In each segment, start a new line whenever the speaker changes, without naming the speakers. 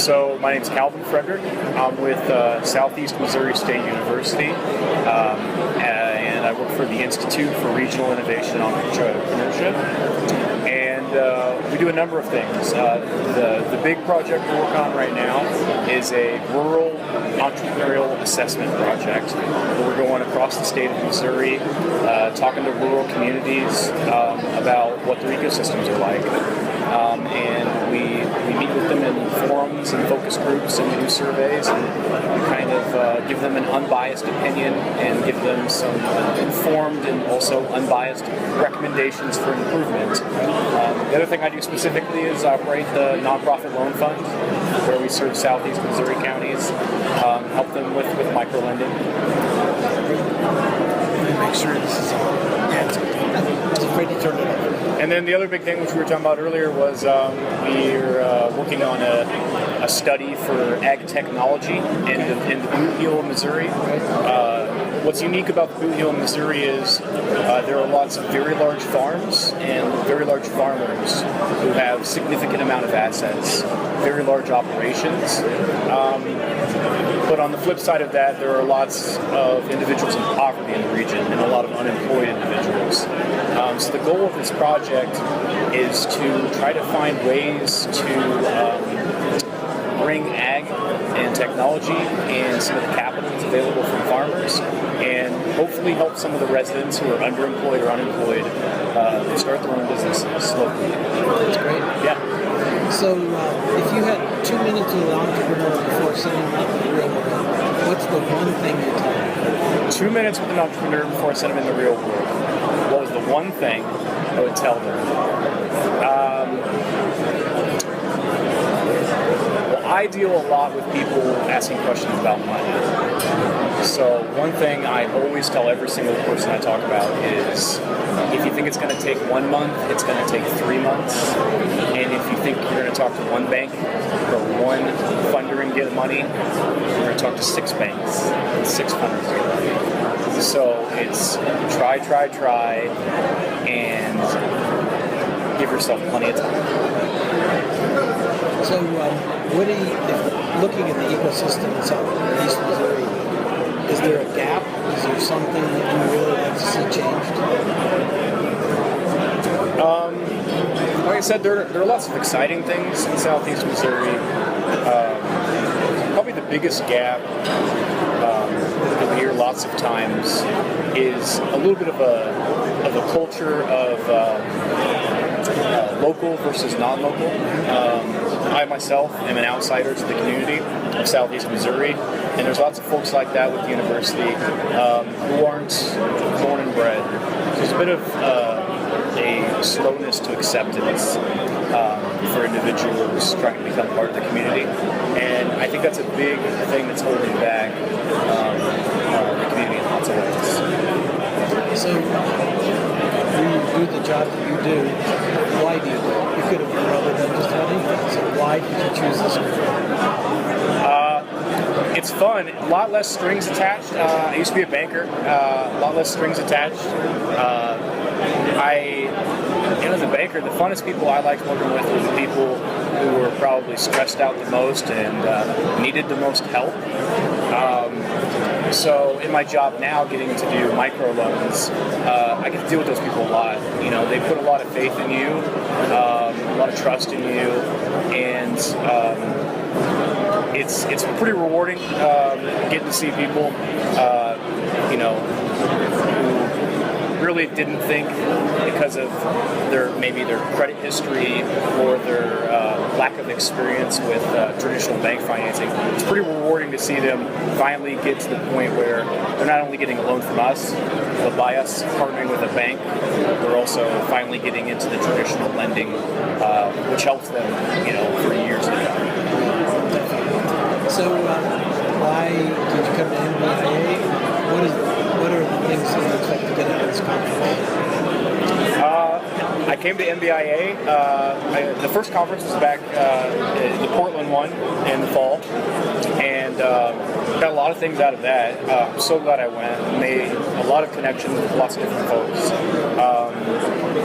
So my name is Friedrich. I'm with Southeast Missouri State University, and I work for the Institute for Regional Innovation on Entrepreneurship. And we do a number of things. The big project we're working on right now is a rural entrepreneurial assessment project where we're going across the state of Missouri, talking to rural communities about what their ecosystems are like. And we meet with them in forums and focus groups, and we do surveys and kind of give them an unbiased opinion and give them some informed and also unbiased recommendations for improvement. The other thing I do specifically is operate the nonprofit loan fund, where we serve Southeast Missouri counties, help them with microlending.
Make sure this is all. Yeah, it's afraid to turn it on.
And then the other big thing, which we were talking about earlier, was we're working on a study for ag technology in the Boot Heel, Missouri. What's unique about the Boot Heel, Missouri is there are lots of very large farms and very large farmers who have significant amount of assets, very large operations. But on the flip side of that, there are lots of individuals in poverty in the region and a lot of unemployed individuals. So the goal of this project is to try to find ways to bring ag and technology and some of the capital that's available from farmers, and hopefully help some of the residents who are underemployed or unemployed start their own businesses locally.
That's great.
Yeah.
So if you had 2 minutes with an entrepreneur before sending them out in the real world, what's the one thing you tell them?
2 minutes with an entrepreneur before I send them in the real world. What was the one thing I would tell them? Well, I deal a lot with people asking questions about money. So one thing I always tell every single person I talk about is, if you think it's going to take 1 month, it's going to take 3 months. And if you think you're going to talk to one bank or one funder and get money, you're going to talk to 6 banks and 6 funders to get money. So it's try, and give yourself plenty of time.
So what do you, looking at the ecosystem in Southeast Missouri, is there a gap? Is there something that you really like to see changed?
Like I said, there are lots of exciting things in Southeast Missouri. Probably the biggest gap that we hear lots of times is a little bit of a culture of local versus non-local. I myself am an outsider to the community of Southeast Missouri, and there's lots of folks like that with the university who aren't born and bred. There's a bit of a slowness to acceptance for individuals trying to become part of the community, and I think that's a big thing that's holding back the community in lots of ways.
So when you do the job that you do, why do you do it? You could have done other than just about anything. So why did you choose this career?
It's fun. A lot less strings attached. I used to be a banker. A lot less strings attached. As a banker, the funnest people I liked working with were the people who were probably stressed out the most and needed the most help. So in my job now, getting to do microloans, I get to deal with those people a lot. You know, they put a lot of faith in you, a lot of trust in you, and it's pretty rewarding getting to see people, who really didn't think, because of their credit history or their lack of experience with traditional bank financing. It's pretty rewarding to see them finally get to the point where they're not only getting a loan from us, but by us partnering with a bank, they're also finally getting into the traditional lending, which helps them, for years to come.
So why did you come to NBIA? What are the things that you expect to get out of this conference?
I came to NBIA. The first conference was back the Portland one in the fall, and got a lot of things out of that. I'm so glad I went. Made a lot of connections with lots of different folks,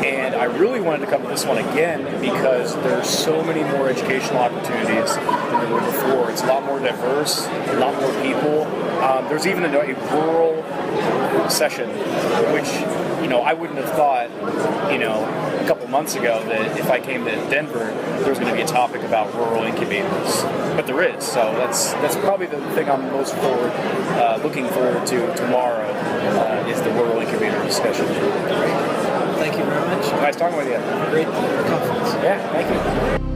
and I really wanted to come to this one again because there's so many more educational opportunities than there were before. It's a lot more diverse, a lot more people. There's even a rural session, which, I wouldn't have thought, a couple months ago that if I came to Denver, there was going to be a topic about rural incubators. But there is, so that's probably the thing I'm most looking forward to tomorrow is the rural incubator discussion.
Thank you very much.
Nice talking with you.
Great conference.
Yeah, thank you.